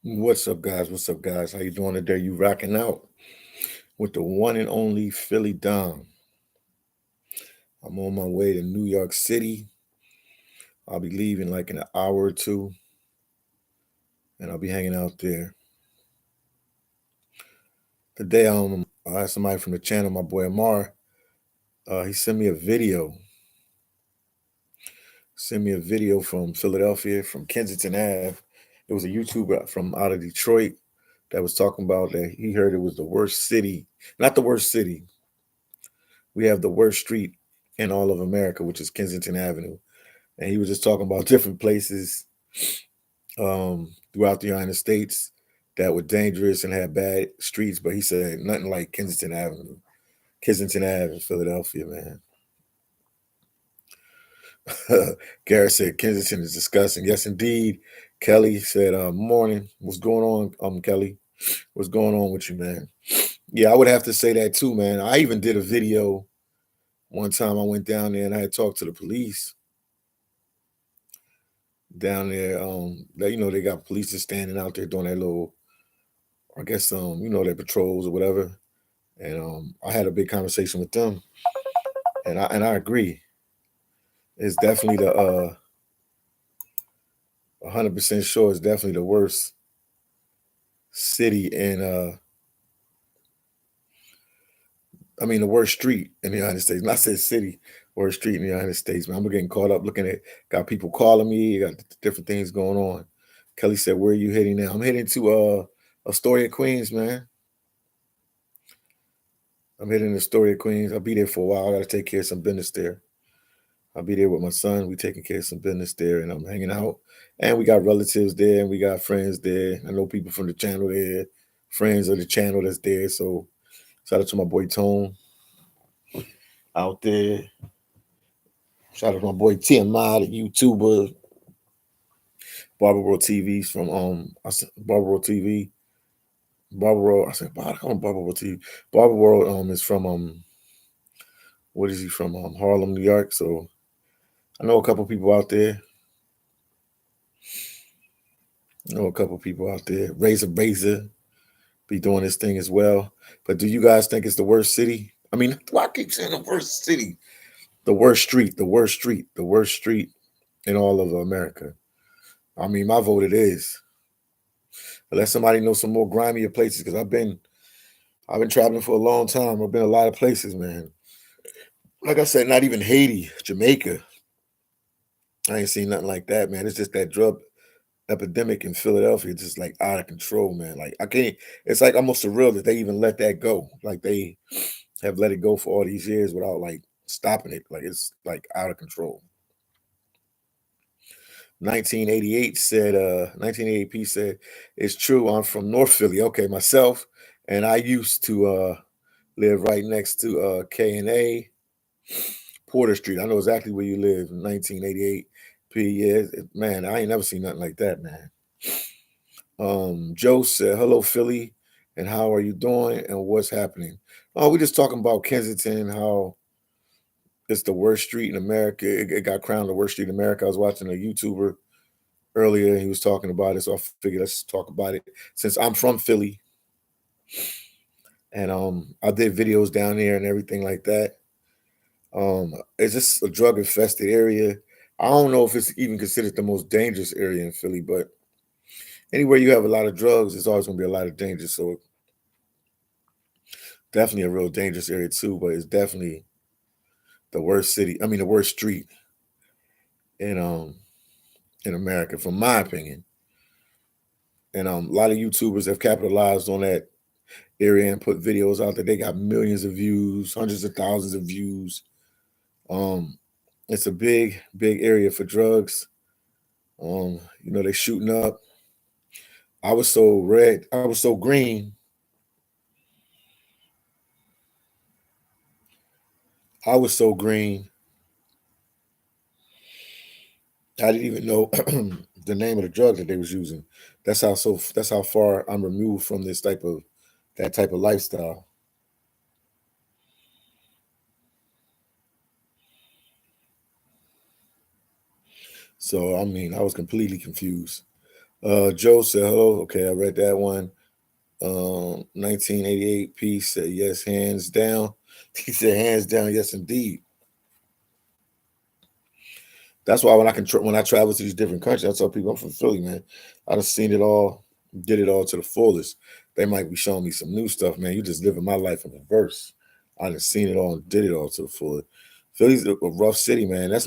What's up, guys? What's up, guys? How you doing today? You rocking out with the one and only Philly Dom. I'm on my way to New York City. I'll be leaving like in an hour or two, and I'll be hanging out there. Today, I had somebody from the channel, my boy Amar. He sent me a video. Sent me a video from Philadelphia, from Kensington Ave. It was a YouTuber from out of Detroit that was talking about that he heard it was the worst city, not the worst city. We have the worst street in all of America, which is Kensington Avenue. And he was just talking about different places throughout the United States that were dangerous and had bad streets. But he said nothing like Kensington Avenue, Kensington Ave in Philadelphia, man. Garrett said Kensington is disgusting. Yes, indeed. Kelly said, "Morning. What's going on, Kelly? What's going on with you, man?" Yeah, I would have to say that too, man. I even did a video one time. I went down there and I had talked to the police down there. They got police just standing out there doing their little, I guess, their patrols or whatever. And I had a big conversation with them, and I agree. It's definitely the 100% sure it's definitely the worst city in the worst street in the United States. Not said city, worst street in the United States. Man, I'm getting caught up looking at, got people calling me, got different things going on. Kelly said, "Where are you heading now?" I'm heading to Astoria, Queens, man. I'm heading to Astoria, Queens. I'll be there for a while. I got to take care of some business there. I'll be there with my son. We taking care of some business there, and I'm hanging out. And we got relatives there, and we got friends there. I know people from the channel there, friends of the channel that's there. So shout out to my boy Tone out there. Shout out to my boy TMI, the YouTuber, Barber World TV's from Barber World TV. Barber World, I said, I call him Barber World TV. Barber World is from what is he from? Harlem, New York. So I know a couple people out there. Razor be doing this thing as well. But do you guys think it's the worst city? I mean, why I keep saying the worst city? The worst street, the worst street, the worst street in all of America. I mean, my vote it is. Unless somebody knows some more grimier places, because I've been traveling for a long time. I've been a lot of places, man. Like I said, not even Haiti, Jamaica. I ain't seen nothing like that, man. It's just that drug epidemic in Philadelphia, just like out of control, man. Like I can't. It's like almost surreal that they even let that go. Like they have let it go for all these years without like stopping it. Like it's like out of control. 1988 said, 1988P said, "It's true. I'm from North Philly. Okay, myself, and I used to live right next to K&A Porter Street. I know exactly where you live. 1988 P. Yeah, man, I ain't never seen nothing like that, man." Joe said, "Hello, Philly, and how are you doing? And what's happening?" Oh, we're just talking about Kensington, how it's the worst street in America. It got crowned the worst street in America. I was watching a YouTuber earlier. He was talking about it, so I figured let's talk about it. Since I'm from Philly, and I did videos down there and everything like that. It's just a drug infested area. I don't know if it's even considered the most dangerous area in Philly, but anywhere you have a lot of drugs, there's always going to be a lot of danger. So definitely a real dangerous area too. But it's definitely the worst city. I mean, the worst street in America, from my opinion. And a lot of YouTubers have capitalized on that area and put videos out there. They got millions of views, hundreds of thousands of views. Um, it's a big, big area for drugs. They're shooting up. I was so red. I was so green. I was so green. I didn't even know the name of the drug that they was using. That's how far I'm removed from that type of lifestyle. So I mean, I was completely confused. Joe said hello. Okay, I read that one. 1988 P said yes, hands down. He said hands down, yes indeed. That's why when I travel to these different countries, I tell people I'm from Philly, man. I done seen it all, did it all to the fullest. They might be showing me some new stuff, man. You just living my life in reverse. I done seen it all and did it all to the fullest. Philly's a rough city, man. That's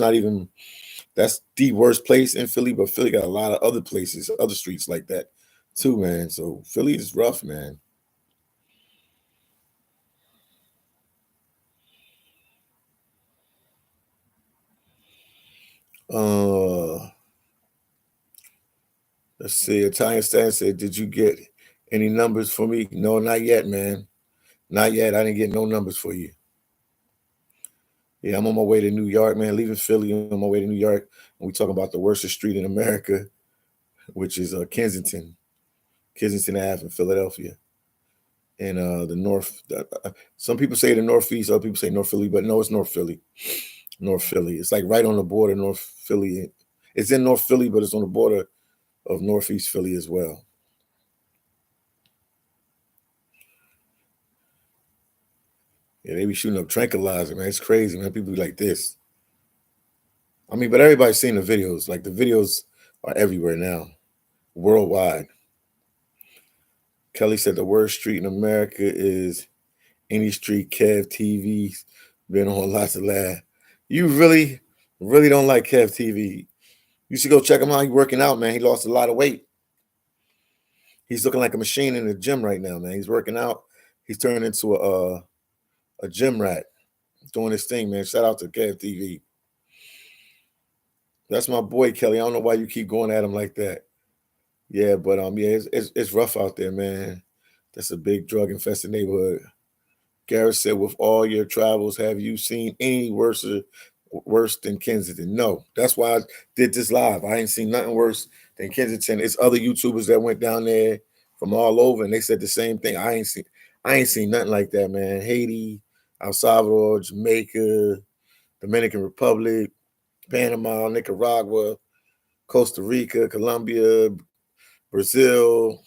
the worst place in Philly, but Philly got a lot of other places, other streets like that too, man. So Philly is rough, man. Uh, let's see. Italian Stan said, "Did you get any numbers for me?" No, not yet, man. Not yet. I didn't get no numbers for you. Yeah, I'm on my way to New York, man. Leaving Philly, I'm on my way to New York. And we talking about the worst street in America, which is Kensington Ave in Philadelphia. And the North. Some people say the Northeast, other people say North Philly, but no, it's North Philly. North Philly. It's like right on the border, North Philly. It's in North Philly, but it's on the border of Northeast Philly as well. Yeah, they be shooting up tranquilizer, man. It's crazy, man. People be like this. I mean, but everybody's seen the videos. Like the videos are everywhere now, worldwide. Kelly said the worst street in America is any street Kev TV's been on lots of laugh. You really, really don't like Kev TV. You should go check him out. He's working out, man. He lost a lot of weight. He's looking like a machine in the gym right now, man. He's working out. He's turning into a gym rat, doing his thing, man. Shout out to Kev TV. That's my boy Kelly. I don't know why you keep going at him like that. Yeah, but yeah, it's rough out there, man. That's a big drug infested neighborhood. Garrett said, with all your travels, have you seen any worse than Kensington? No. That's why I did this live. I ain't seen nothing worse than Kensington. It's other YouTubers that went down there from all over and they said the same thing. I ain't seen nothing like that, man. Haiti, El Salvador, Jamaica, Dominican Republic, Panama, Nicaragua, Costa Rica, Colombia, Brazil,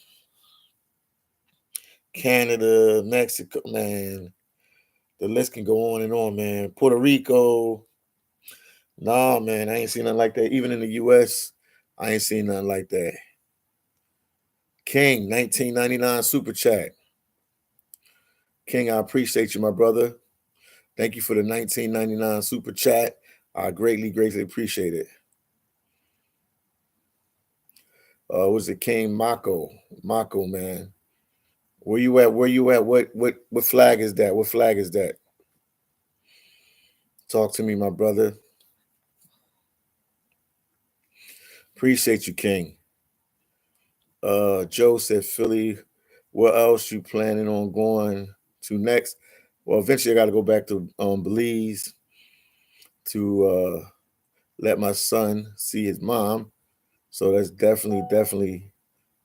Canada, Mexico, man. The list can go on and on, man. Puerto Rico. Nah, man, I ain't seen nothing like that. Even in the US, I ain't seen nothing like that. King, 1999 super chat. King, I appreciate you, my brother. Thank you for the 1999 super chat. I greatly, greatly appreciate it. Was it King Mako? Mako, man. Where you at? Where you at? What flag is that? What flag is that? Talk to me, my brother. Appreciate you, King. Joe said Philly. Where else you planning on going to next? Well, eventually I got to go back to Belize to let my son see his mom. So that's definitely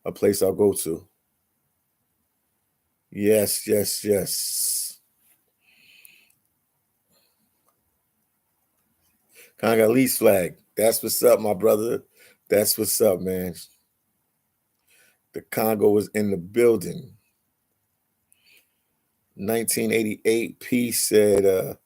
a place I'll go to. Yes, yes, yes. Congolese flag. That's what's up, my brother. That's what's up, man. The Congo was in the building. 1988 P said the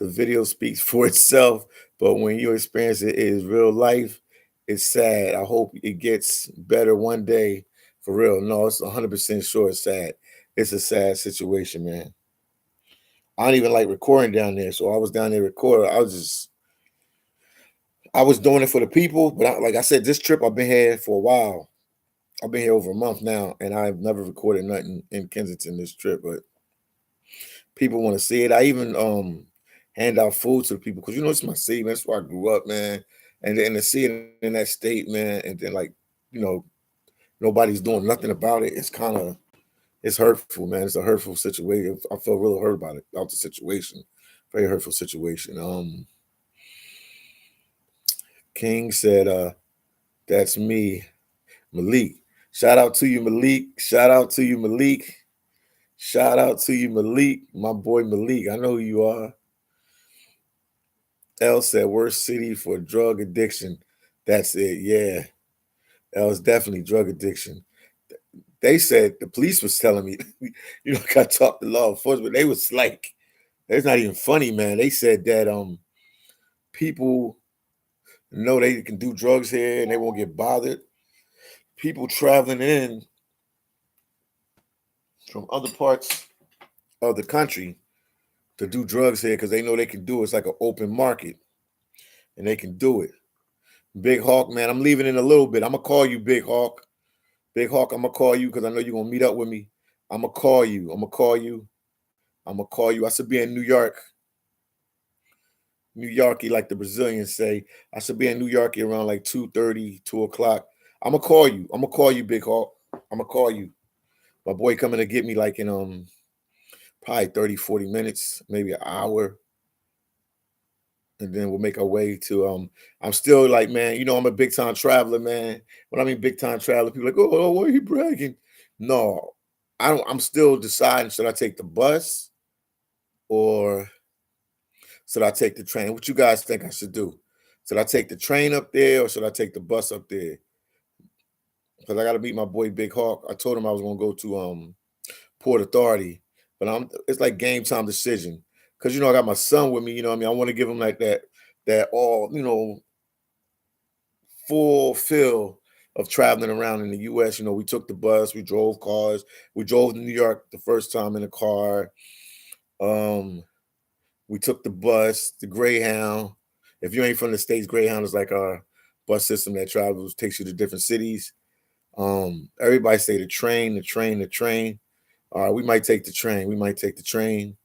video speaks for itself, but when you experience it, it is real life. It's sad. I hope it gets better one day. For real. No, it's 100% sure it's sad. It's a sad situation, man. I don't even like recording down there. So I was down there recording. I was doing it for the people, but like I said, this trip I've been here for a while. I've been here over a month now, and I've never recorded nothing in Kensington this trip, but people want to see it. I even hand out food to the people because it's my city, man. That's where I grew up, man. And then to see it in that state, man, and then like, you know, nobody's doing nothing about it. It's hurtful, man. It's a hurtful situation. I feel real hurt about the situation. Very hurtful situation. King said, that's me, Malik. Shout out to you, Malik. Shout out to you, Malik. Shout out to you, Malik. My boy Malik. I know who you are. L said, worst city for drug addiction. That's it. Yeah. That was definitely drug addiction. They said the police was telling me, I talked to law enforcement. They was like, it's not even funny, man. They said that people know they can do drugs here and they won't get bothered. People traveling in from other parts of the country to do drugs here because they know they can do it. It's like an open market and they can do it. Big Hawk, man, I'm leaving in a little bit. I'm gonna call you, Big Hawk. Big Hawk, I'm gonna call you because I know you're gonna meet up with me. I'm gonna call you. I'm gonna call you. I'm gonna call you. I should be in New York. New Yorkie, like the Brazilians say. I should be in New Yorkie around like 2:30, 2 o'clock. I'm gonna call you. I'm gonna call you, Big Hawk. I'm gonna call you. My boy coming to get me like in probably 30, 40 minutes, maybe an hour. And then we'll make our way to I'm still like, man, I'm a big time traveler, man. When I mean big time traveler, people are like, oh, why are you bragging? No, I'm still deciding, should I take the bus or should I take the train? What you guys think I should do? Should I take the train up there or should I take the bus up there? Because I gotta meet my boy Big Hawk. I told him I was gonna go to Port Authority, but it's like game time decision. Cause I got my son with me, what I mean? I want to give him like that all, full fill of traveling around in the US. We took the bus, we drove cars, we drove to New York the first time in a car. We took the bus, the Greyhound. If you ain't from the States, Greyhound is like our bus system that travels, takes you to different cities. Everybody say the train, the train, the train. All right, we might take the train. We might take the train.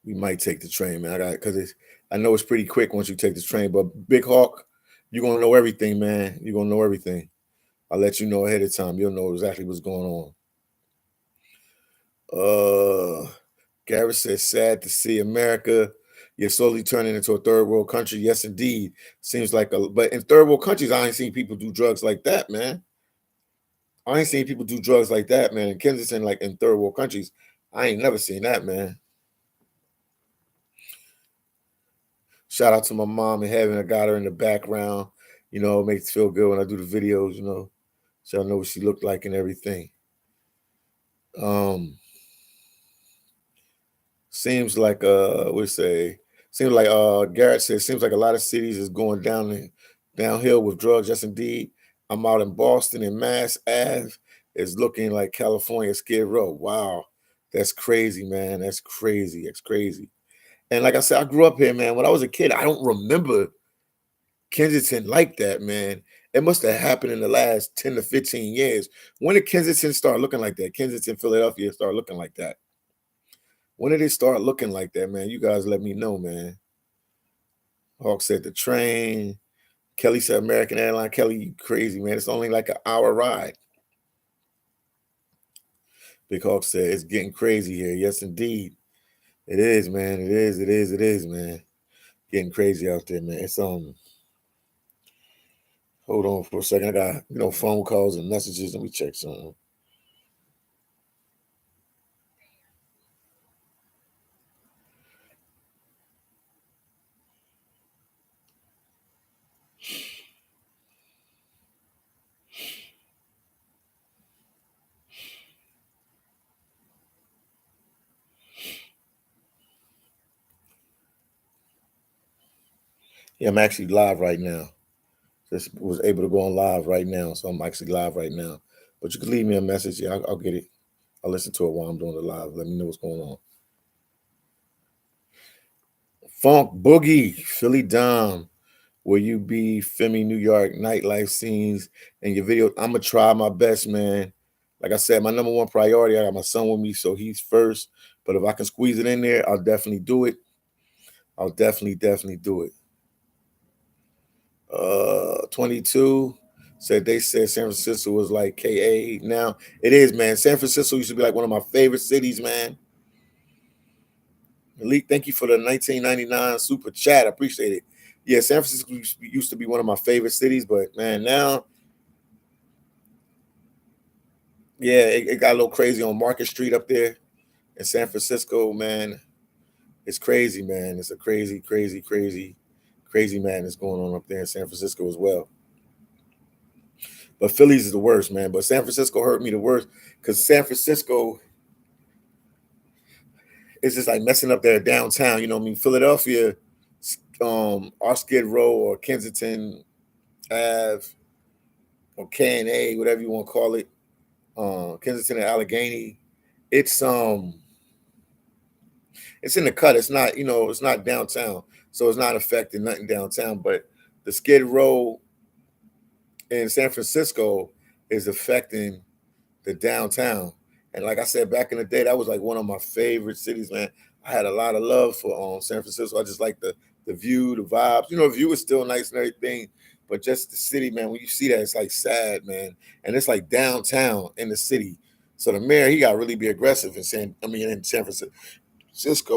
We might take the train, man. Because I know it's pretty quick once you take the train. But Big Hawk, you're gonna know everything, man. You're gonna know everything. I'll let you know ahead of time. You'll know exactly what's going on. Garrett says, sad to see America. You're slowly turning into a third world country. Yes, indeed. Seems like but in third world countries, I ain't seen people do drugs like that, man. I ain't seen people do drugs like that, man. In Kensington, like in third world countries, I ain't never seen that, man. Shout out to my mom and having I got her in the background. It makes it feel good when I do the videos, so I know what she looked like and everything. Seems like Garrett says, seems like a lot of cities is going downhill with drugs. Yes, indeed. I'm out in Boston and Mass Ave is looking like California Skid Row. Wow. That's crazy, man. That's crazy. That's crazy. And like I said, I grew up here, man. When I was a kid, I don't remember Kensington like that, man. It must have happened in the last 10 to 15 years. When did Kensington start looking like that? Kensington, Philadelphia start looking like that. When did it start looking like that, man? You guys let me know, man. Hawk said the train. Kelly said American Airline. Kelly, you crazy, man. It's only like an hour ride. Big Hawk said it's getting crazy here. Yes, indeed. It is, man. It is, man. Getting crazy out there, man. It's hold on for a second. I got, phone calls and messages. Let me check something. Yeah, I'm actually live right now. Just was able to go on live right now, so I'm actually live right now. But you can leave me a message. Yeah, I'll get it. I'll listen to it while I'm doing the live. Let me know what's going on. Funk Boogie, Philly Dom. Will you be filming New York nightlife scenes in your video? I'm gonna try my best, man. Like I said, my number one priority, I got my son with me, so he's first. But if I can squeeze it in there, I'll definitely do it. I'll definitely do it. 22 said they said San Francisco was like KA. Now it is, man. San Francisco used to be like one of my favorite cities, man. Malik, thank you for the 1999 super chat. I appreciate it. Yeah, San Francisco used to be one of my favorite cities, but man, now, yeah, it got a little crazy on Market Street up there in San Francisco, man. It's crazy, man. It's a crazy madness going on up there in San Francisco as well. But Philly's is the worst, man. But San Francisco hurt me the worst because San Francisco is just like messing up their downtown. You know what I mean? Philadelphia, our Skid Row or Kensington Ave or K&A, whatever you want to call it, Kensington and Allegheny. It's it's in the cut. It's not, it's not downtown, so it's not affecting nothing downtown. But the Skid Row in San Francisco is affecting the downtown. And like I said back in the day, that was like one of my favorite cities, man. I had a lot of love for San Francisco. I just like the view, the vibes. The view is still nice and everything, but just the city, man. When you see that, it's like sad, man. And it's like downtown in the city. So the mayor, he got to really be aggressive in San Francisco,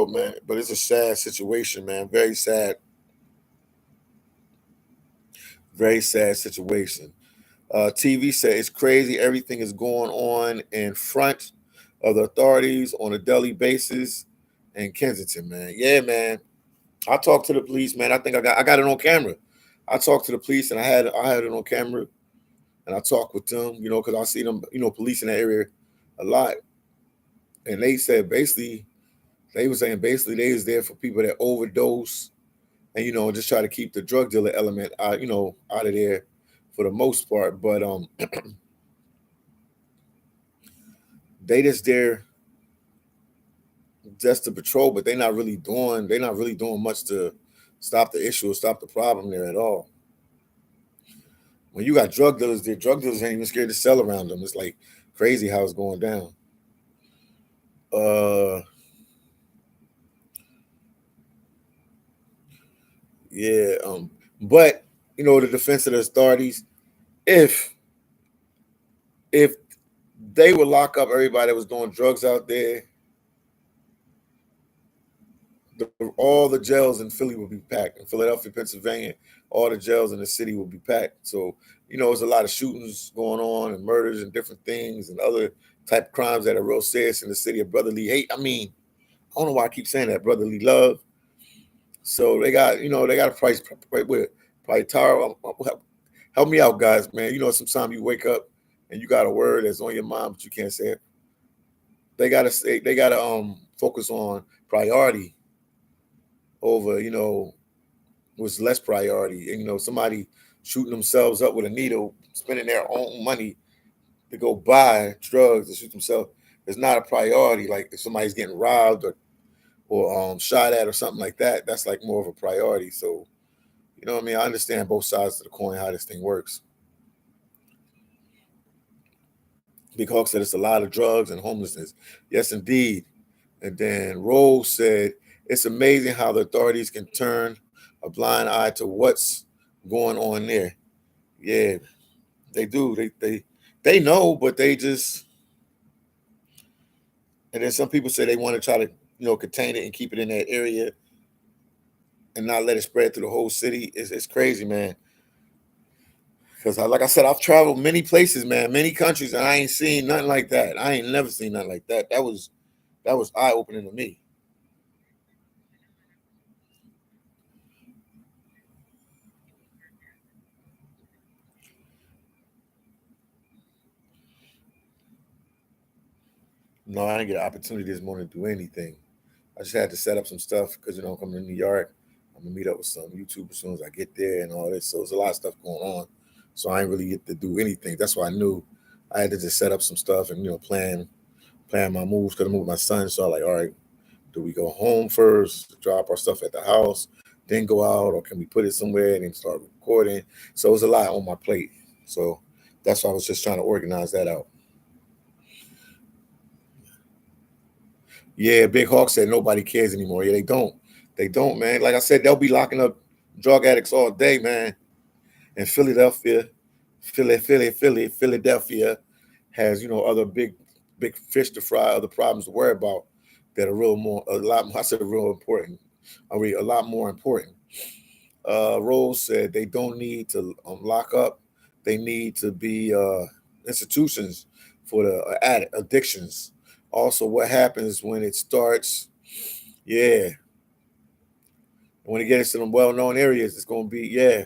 man. But it's a sad situation, man. Very sad situation. TV said it's crazy. Everything is going on in front of the authorities on a daily basis in Kensington, man. Yeah, man. I talked to the police, man. I think I got it on camera. I talked to the police and I had it on camera and I talked with them, because I see them, police in that area a lot. And they said basically, they were saying basically they was there for people that overdose and just try to keep the drug dealer element out, out of there for the most part. But they just there just to patrol, but they're not really doing much to stop the issue or stop the problem there at all. When you got drug dealers there, drug dealers ain't even scared to sell around them. It's like crazy how it's going down. Uh yeah, but the defense of the authorities, if if they would lock up everybody that was doing drugs out there, all the jails in Philly would be packed. In Philadelphia, Pennsylvania, all the jails in the city will be packed. So, there's a lot of shootings going on and murders and different things and other type of crimes that are real serious in the city of brotherly hate. I mean, I don't know why I keep saying that, brotherly love. So they got a price with probably Tara. Help me out, guys, man. Sometimes you wake up and you got a word that's on your mind, but you can't say it. They gotta focus on priority over, was less priority. And somebody shooting themselves up with a needle, spending their own money to go buy drugs to shoot themselves is not a priority. Like if somebody's getting robbed or shot at or something like that, that's like more of a priority. So, what I mean? I understand both sides of the coin, how this thing works. Big Hawk said it's a lot of drugs and homelessness. Yes, indeed. And then Rose said, it's amazing how the authorities can turn a blind eye to what's going on there. Yeah, they do. They know, but they just, and then some people say they want to try to, contain it and keep it in that area and not let it spread through the whole city. It's crazy, man. Because like I said, I've traveled many places, man, many countries, and I ain't seen nothing like that. I ain't never seen nothing like that. That was eye opening to me. No, I didn't get an opportunity this morning to do anything. I just had to set up some stuff because I'm coming to New York. I'm gonna meet up with some YouTube as soon as I get there and all this. So there's a lot of stuff going on. So I ain't really get to do anything. That's why I knew I had to just set up some stuff and plan my moves because I'm moving my son. So I'm like, all right, do we go home first, drop our stuff at the house, then go out, or can we put it somewhere and then start recording? So it was a lot on my plate. So that's why I was just trying to organize that out. Yeah, Big Hawk said nobody cares anymore. Yeah, they don't. They don't, man. Like I said, they'll be locking up drug addicts all day, man. And Philadelphia has, other big fish to fry, other problems to worry about that are a lot more, I said real important. I mean, a lot more important. Rose said they don't need to lock up. They need to be institutions for the addictions. Also, what happens when it starts? Yeah, when it gets to them well-known areas, it's going to be, yeah.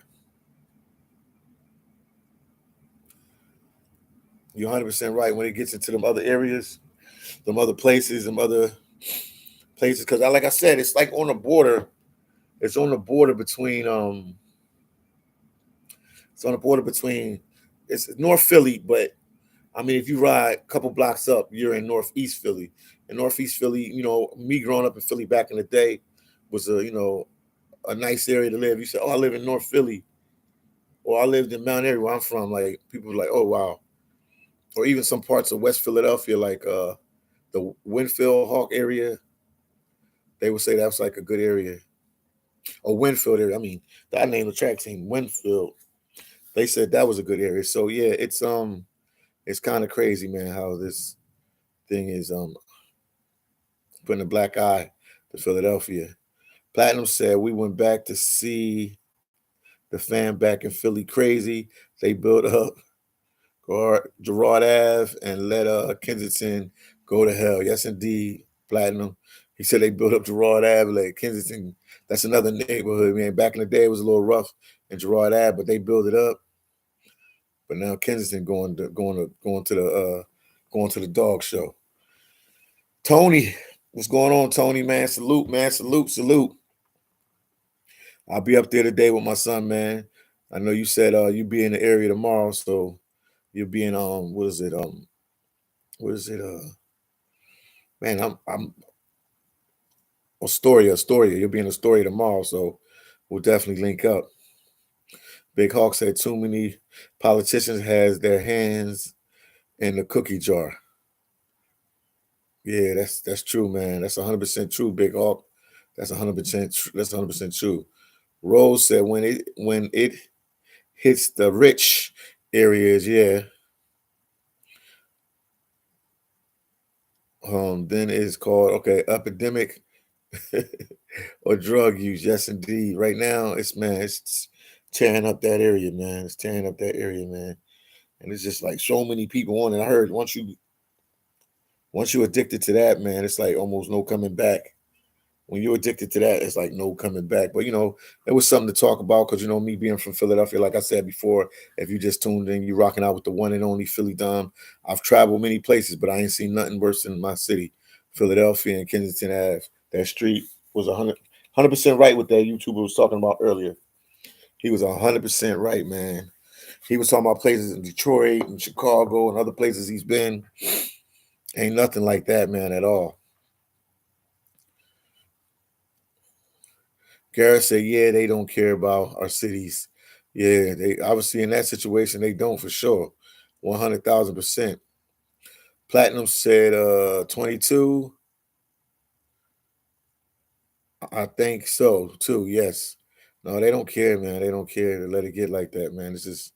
You're 100% right. When it gets into them other areas, them other places, them other places, because like I said, it's like on the border. It's on the border between it's on the border between it's North Philly, but I mean, if you ride a couple blocks up, you're in Northeast Philly. And Northeast Philly, me growing up in Philly back in the day was a nice area to live. You said, "Oh, I live in North Philly," or "I lived in Mount Airy, where I'm from." Like people were like, "Oh, wow," or even some parts of West Philadelphia, like the Winfield Hawk area. They would say that's like a good area, or Winfield area. I mean, I named the track team Winfield. They said that was a good area. So yeah, it's kind of crazy, man, how this thing is putting a black eye to Philadelphia. Platinum said we went back to see the fan back in Philly crazy. They built up Gerard Ave and let Kensington go to hell. Yes, indeed, Platinum. He said they built up Gerard Ave, like Kensington. That's another neighborhood, man. Back in the day, it was a little rough in Gerard Ave, but they built it up. But now Kensington going to the dog show. Tony, what's going on, Tony? Man, salute, man, salute. I'll be up there today with my son, man. I know you said you be in the area tomorrow, so you'll be in what is it man, I'm Astoria. You'll be in Astoria tomorrow, so we'll definitely link up. Big Hawk said too many politicians has their hands in the cookie jar. Yeah, that's true, man. That's 100% true, Big Hawk. That's 100% that's 100% true. Rose said when it hits the rich areas, yeah. Then it's called epidemic or drug use. Yes, indeed. Right now, it's tearing up that area, man. It's tearing up that area, man. And it's just like so many people on it. I heard once you're addicted to that, man, it's like almost no coming back. When you're addicted to that, it's like no coming back. But it was something to talk about because me being from Philadelphia, like I said before, if you just tuned in, you rocking out with the one and only Philly Dom. I've traveled many places, but I ain't seen nothing worse than my city, Philadelphia and Kensington Ave. That street was 100% right with that YouTuber was talking about earlier. He was 100% right, man. He was talking about places in Detroit and Chicago and other places he's been. Ain't nothing like that, man, at all. Garrett said, yeah, they don't care about our cities. Yeah, they obviously in that situation, they don't for sure. 100,000%. Platinum said 22. I think so too. Yes. No, they don't care, man. They don't care to let it get like that, man. This is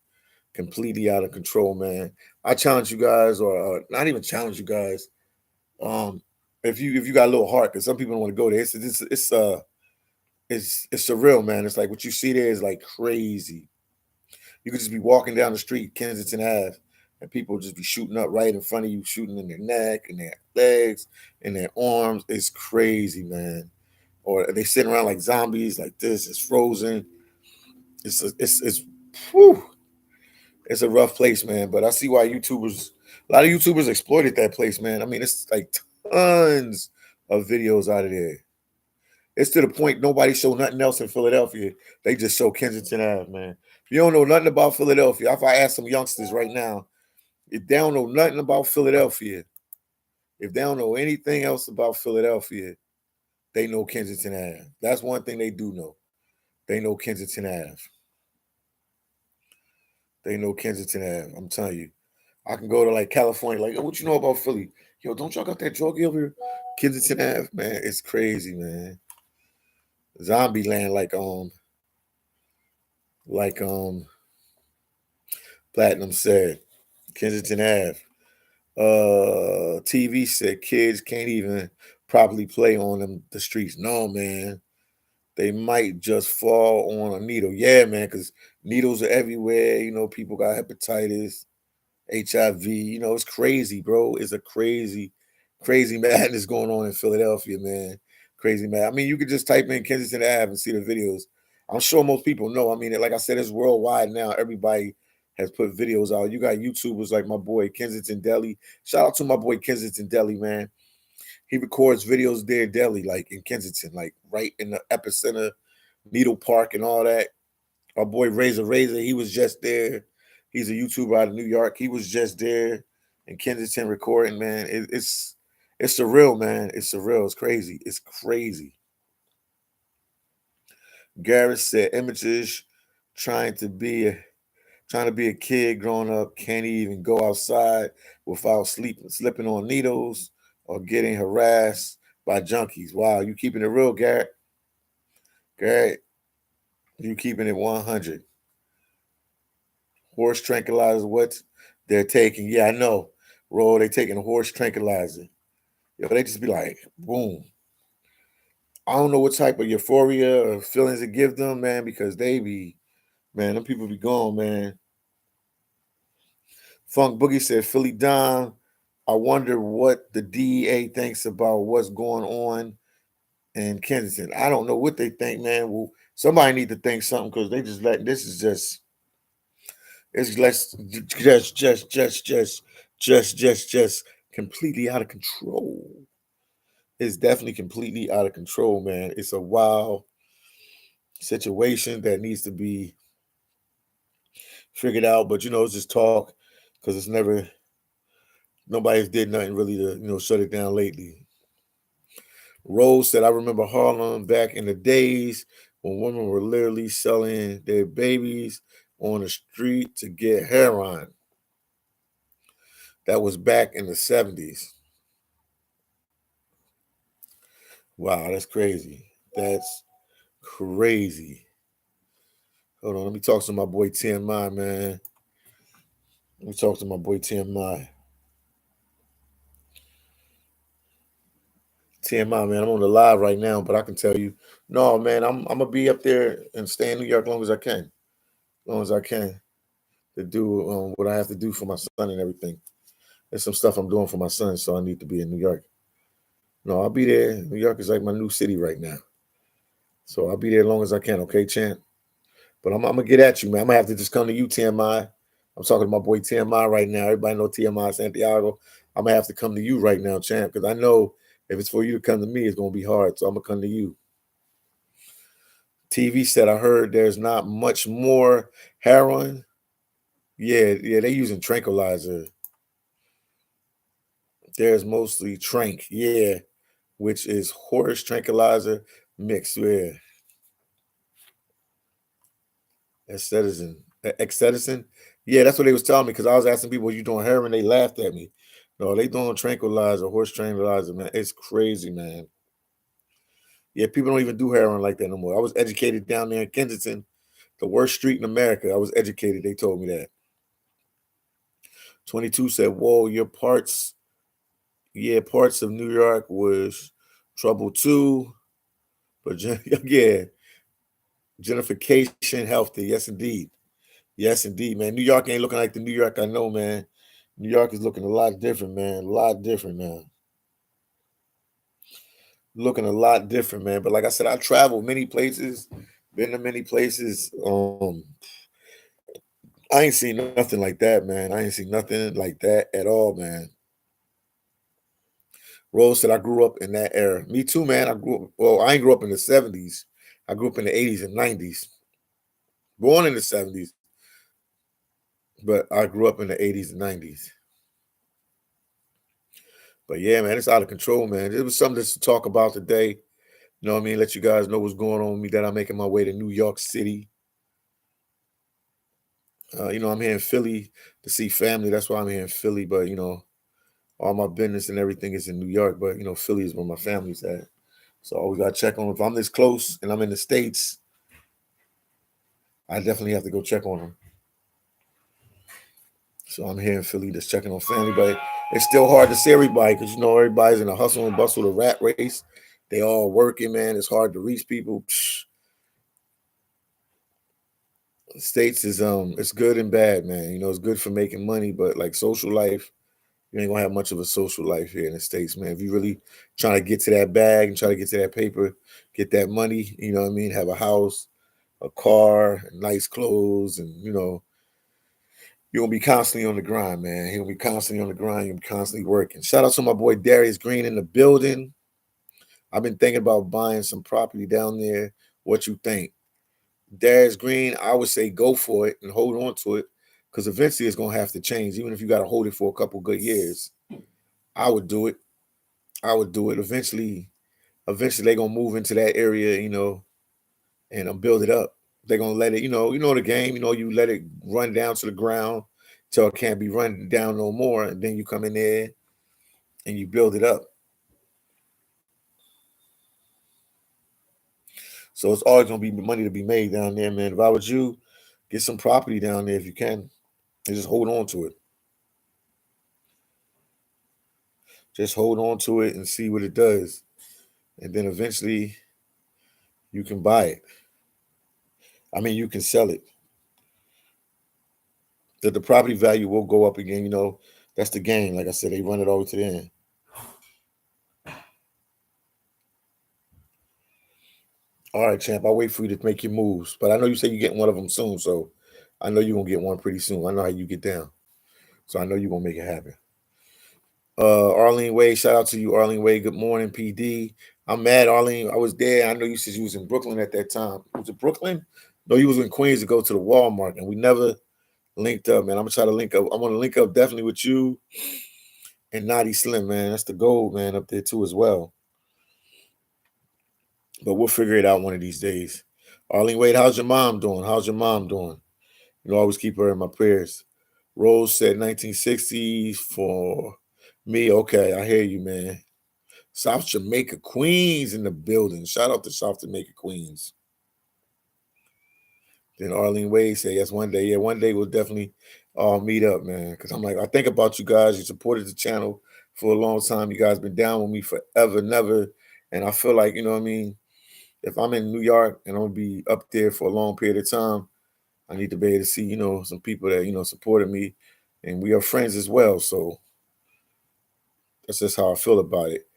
completely out of control, man. I challenge you guys, or not even challenge you guys. Um, if you got a little heart, because some people don't want to go there. It's surreal, man. It's like what you see there is like crazy. You could just be walking down the street, Kensington Ave, and people just be shooting up right in front of you, shooting in their neck and their legs and their arms. It's crazy, man. Or they sitting around like zombies, like this. It's frozen. It's whew, it's a rough place, man. But I see why a lot of YouTubers exploited that place, man. I mean, it's like tons of videos out of there. It's to the point nobody show nothing else in Philadelphia. They just show Kensington Ave, man. If you don't know nothing about Philadelphia, if I ask some youngsters right now, if they don't know nothing about Philadelphia, if they don't know anything else about Philadelphia, they know Kensington Ave. That's one thing they do know. They know Kensington Ave. They know Kensington Ave. I'm telling you. I can go to like California, like, oh, what you know about Philly? Yo, don't y'all got that drug over here? Kensington Ave, man. It's crazy, man. Zombie land, like Platinum said. Kensington Ave. TV said kids can't even properly play on the streets. No, man. They might just fall on a needle. Yeah, man, because needles are everywhere. People got hepatitis, HIV. It's crazy, bro. It's a crazy madness going on in Philadelphia, man. Crazy mad. I mean, you could just type in Kensington Ave and see the videos. I'm sure most people know. I mean, like I said, it's worldwide now. Everybody has put videos out. You got YouTubers like my boy Kensington Deli. Shout out to my boy Kensington Deli, man. He records videos there daily, like in Kensington, like right in the epicenter, Needle Park and all that. Our boy Razor, he was just there. He's a YouTuber out of New York. He was just there in Kensington recording, man. It's surreal, man. It's surreal. It's crazy. It's crazy. Garrett said images trying to be a kid growing up can't even go outside without slipping on needles or getting harassed by junkies. Wow, you keeping it real, Garrett. Garrett, you keeping it 100. Horse tranquilizer, what they're taking. Yeah, I know. Roll, they taking a horse tranquilizer. Yo, they just be like, boom. I don't know what type of euphoria or feelings it give them, man, because they be, man, them people be gone, man. Funk Boogie said, Philly Dom, I wonder what the DEA thinks about what's going on in Kensington. I don't know what they think, man. Well, somebody need to think something because they just let this is just it's less just completely out of control. It's definitely completely out of control, man. It's a wild situation that needs to be figured out, but it's just talk because it's never nobody's did nothing really to shut it down lately. Rose said, I remember Harlem back in the days when women were literally selling their babies on the street to get heroin. That was back in the 70s. Wow, that's crazy. That's crazy. Hold on, let me talk to my boy TMI, man. Let me talk to my boy TMI. TMI, man, I'm on the live right now, but I can tell you, no, man, I'm gonna be up there and stay in New York as long as I can, as long as I can, to do what I have to do for my son and everything. There's some stuff I'm doing for my son, so I need to be in New York. No, I'll be there. New York is like my new city right now, so I'll be there as long as I can. Okay, champ. But I'm gonna get at you, man. I'm gonna have to just come to you, TMI. I'm talking to my boy TMI right now. Everybody know TMI Santiago. I'm gonna have to come to you right now, champ, because I know if it's for you to come to me, it's gonna be hard. So I'm gonna come to you. TV said I heard there's not much more heroin. Yeah, they using tranquilizer. There's mostly trank, yeah, which is horse tranquilizer mixed with Excedicin. Yeah, that's what they was telling me because I was asking people, you doing heroin? They laughed at me. No, they doing tranquilizer, horse tranquilizer, man. It's crazy, man. Yeah, people don't even do heroin like that no more. I was educated down there in Kensington, the worst street in America. I was educated. They told me that. 22 said, whoa, your parts, yeah, parts of New York was trouble too. But yeah, gentrification healthy. Yes, indeed. Yes, indeed, man. New York ain't looking like the New York I know, man. New York is looking a lot different, man. A lot different now. Looking a lot different, man. But like I said, I traveled many places, been to many places. I ain't seen nothing like that, man. I ain't seen nothing like that at all, man. Rose said I grew up in that era. Me too, man. I ain't grew up in the 70s. I grew up in the 80s and 90s. Born in the 70s, but I grew up in the 80s and 90s. But yeah, man, it's out of control, man. It was something to talk about today. You know what I mean? Let you guys know what's going on with me, that I'm making my way to New York City. I'm here in Philly to see family. That's why I'm here in Philly. But, all my business and everything is in New York. But, Philly is where my family's at. So I always got to check on them. If I'm this close and I'm in the States, I definitely have to go check on them. So I'm here in Philly just checking on family. But it's still hard to see everybody because, everybody's in a hustle and bustle, the rat race. They all working, man. It's hard to reach people. Psh. States is it's good and bad, man. It's good for making money, but like social life, you ain't gonna have much of a social life here in the States, man. If you really trying to get to that bag and try to get to that paper, get that money, you know what I mean? Have a house, a car, nice clothes, and You're gonna be constantly on the grind, man. You're gonna be constantly on the grind. You'll be constantly working. Shout out to my boy Darius Green in the building. I've been thinking about buying some property down there. What you think? Darius Green, I would say go for it and hold on to it, because eventually it's gonna have to change. Even if you gotta hold it for a couple good years, I would do it. I would do it. Eventually they're gonna move into that area, and build it up. They're gonna let it, the game, you let it run down to the ground till it can't be run down no more, and then you come in there and you build it up. So it's always gonna be money to be made down there, man. If I was you, get some property down there if you can, and just hold on to it. Just hold on to it and see what it does, and then eventually you can buy it. I mean, you can sell it. The property value will go up again. That's the game. Like I said, they run it all the way to the end. All right, champ. I'll wait for you to make your moves. But I know you say you're getting one of them soon, so I know you're gonna get one pretty soon. I know how you get down. So I know you're gonna make it happen. Arlene Wade, shout out to you, Arlene Wade. Good morning, PD. I'm mad, Arlene. I was there. I know you said you was in Brooklyn at that time. Was it Brooklyn? No, you was in Queens to go to the Walmart, and we never linked up, man. I'm gonna try to link up. I'm gonna link up definitely with you and Naughty Slim, man. That's the gold, man, up there too as well. But we'll figure it out one of these days. Arlene Wade, how's your mom doing? How's your mom doing? Always keep her in my prayers. Rose said 1960s for me. Okay, I hear you, man. South Jamaica Queens in the building. Shout out to South Jamaica Queens. Then Arlene Wade said, yes, one day. Yeah, one day we'll definitely all meet up, man. Because I think about you guys. You supported the channel for a long time. You guys been down with me forever, never. And I feel like, if I'm in New York and I'm going to be up there for a long period of time, I need to be able to see, some people that, supported me. And we are friends as well. So that's just how I feel about it.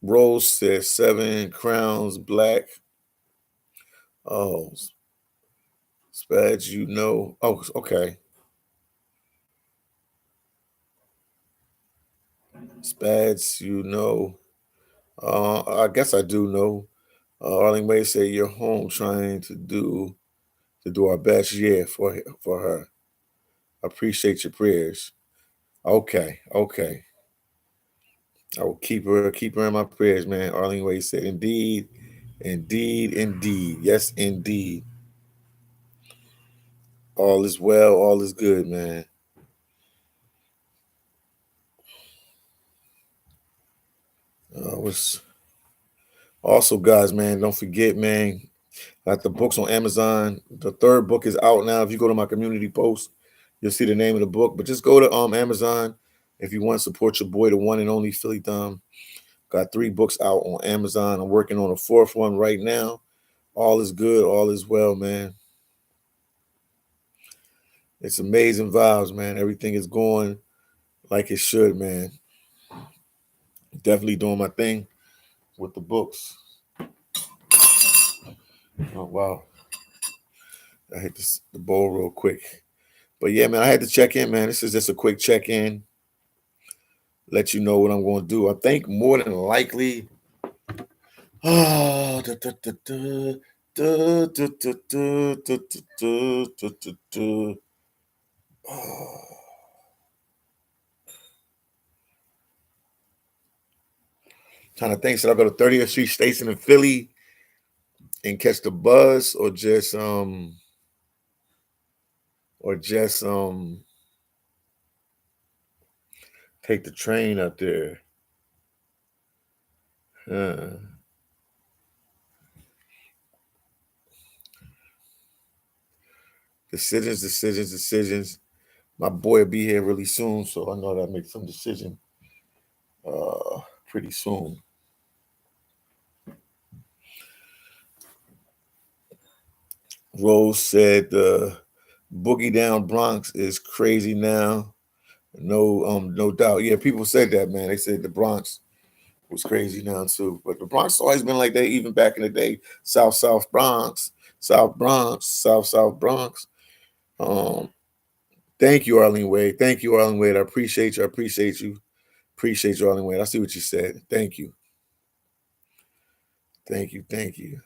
Rose says 7 crowns black. Oh, Spads, Oh, okay. Spads, I guess I do know. Arlene May say you're home trying to do our best. Yeah, for her. Appreciate your prayers. Okay. I will keep her in my prayers, man. Arlene Way said, indeed. Yes, indeed. All is well, all is good, man. Also, guys, man, don't forget, man, got the books on Amazon. The 3rd book is out now. If you go to my community post, you'll see the name of the book. But just go to Amazon if you want to support your boy, the one and only phillydom. Got 3 books out on Amazon. I'm working on a 4th one right now. All is good, all is well, man. It's amazing vibes, man. Everything is going like it should, man. Definitely doing my thing with the books. Oh, wow. I hit the bowl real quick. But yeah, man, I had to check in, man. This is just a quick check-in. Let you know what I'm going to do. I think more than likely. Trying to think, should I go to 30th Street Station in Philly and catch the bus, or just take the train up there? Decisions. My boy will be here really soon, so I know that I'll make some decision pretty soon. Rose said the boogie down Bronx is crazy now. No doubt. Yeah, people said that, man. They said the Bronx was crazy now too. But the Bronx always been like that, even back in the day. South Bronx, South Bronx. Thank you, Arlene Wade. Thank you, Arlene Wade. I appreciate you. I appreciate you. Appreciate you, Arlene Wade. I see what you said. Thank you. Thank you. Thank you.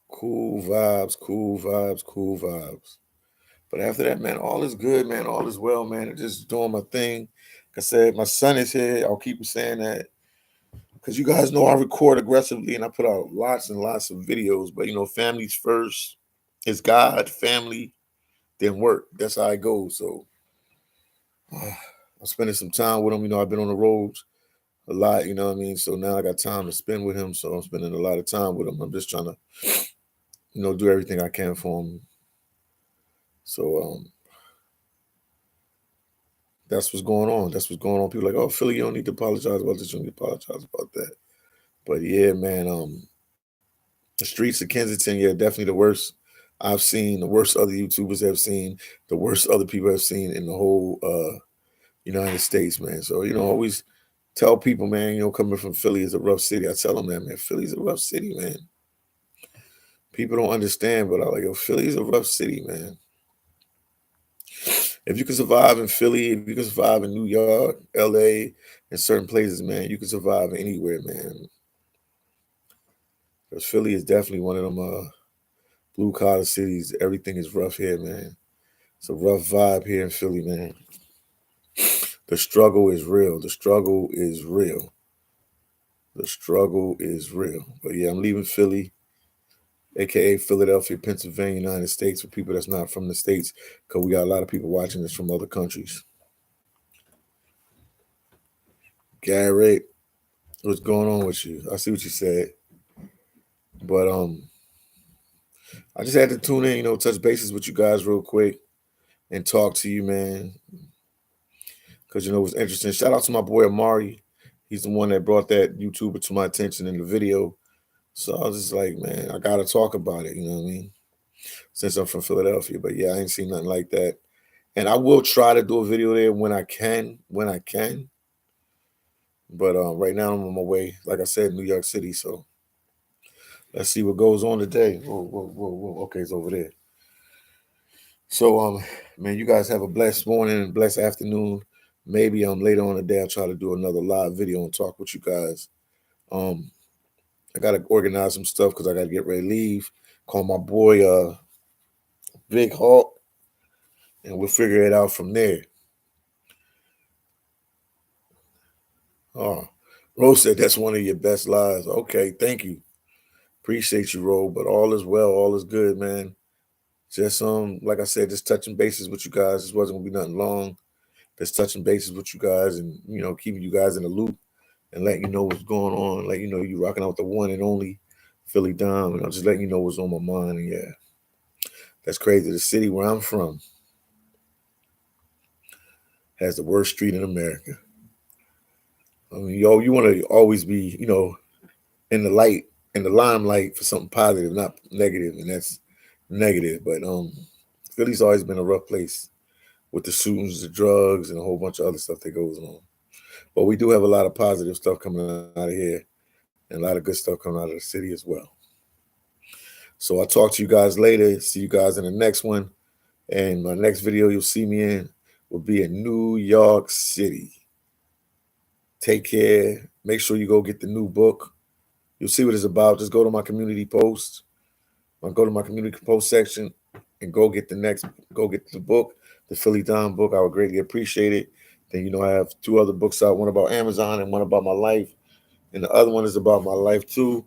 Cool vibes, cool vibes, cool vibes. But after that, man, all is good, man. All is well, man. I'm just doing my thing. Like I said, my son is here. I'll keep saying that. Because you guys know I record aggressively and I put out lots and lots of videos. But, family's first. It's God, family, then work. That's how I go. So I'm spending some time with him. I've been on the roads a lot, you know what I mean? So now I got time to spend with him. So I'm spending a lot of time with him. I'm just trying to, do everything I can for him. So that's what's going on. That's what's going on. People are like, oh, Philly, you don't need to apologize about this. You don't need to apologize about that. But yeah, man, the streets of Kensington, yeah, definitely the worst I've seen, the worst other YouTubers have seen, the worst other people have seen in the whole United States, man. So, always tell people, man, coming from Philly is a rough city. I tell them that, man, Philly's a rough city, man. People don't understand, but I'm like, yo, Philly's a rough city, man. If you can survive in Philly, if you can survive in New York, LA, and certain places, man, you can survive anywhere, man. Because Philly is definitely one of them blue collar cities. Everything is rough here, man. It's a rough vibe here in Philly, man. The struggle is real. The struggle is real. The struggle is real. But yeah, I'm leaving Philly, aka Philadelphia, Pennsylvania, United States, for people that's not from the States, because we got a lot of people watching this from other countries. Garrett, what's going on with you? I see what you said. But I just had to tune in, touch bases with you guys real quick and talk to you, man. Because, it was interesting. Shout out to my boy Amari. He's the one that brought that YouTuber to my attention in the video. So I was just like, man, I got to talk about it, you know what I mean? Since I'm from Philadelphia. But yeah, I ain't seen nothing like that. And I will try to do a video there when I can. But right now I'm on my way, like I said, New York City. So let's see what goes on today. Whoa, whoa, whoa, whoa. Okay, it's over there. So man, you guys have a blessed morning and blessed afternoon. Maybe later on today I'll try to do another live video and talk with you guys. I gotta organize some stuff because I gotta get ready to leave. Call my boy Big Hawk, and we'll figure it out from there. Oh, Rose said that's one of your best lives. Okay, thank you. Appreciate you, Ro. But all is well, all is good, man. Just like I said, just touching bases with you guys. This wasn't gonna be nothing long. Just touching bases with you guys and keeping you guys in the loop and letting you know what's going on. Like, you rocking out the one and only Philly Dom, and I'm just letting you know what's on my mind. And yeah, that's crazy. The city where I'm from has the worst street in America. I mean, you want to always be, in the light, in the limelight for something positive, not negative, and that's negative. But Philly's always been a rough place with the shootings, the drugs, and a whole bunch of other stuff that goes on. But we do have a lot of positive stuff coming out of here, and a lot of good stuff coming out of the city as well. So I'll talk to you guys later. See you guys in the next one. And my next video you'll see me in will be in New York City. Take care. Make sure you go get the new book. You'll see what it's about. Just go to my community post. Go to my community post section and go get the book, the Philly Dom book. I would greatly appreciate it. Then, I have 2 other books out, one about Amazon and one about my life. And the other one is about my life too.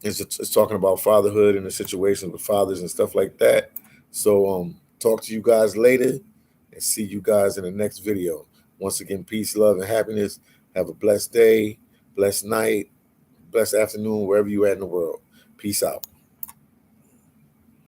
It's talking about fatherhood and the situations with fathers and stuff like that. So talk to you guys later and see you guys in the next video. Once again, peace, love, and happiness. Have a blessed day, blessed night, blessed afternoon, wherever you're at in the world. Peace out.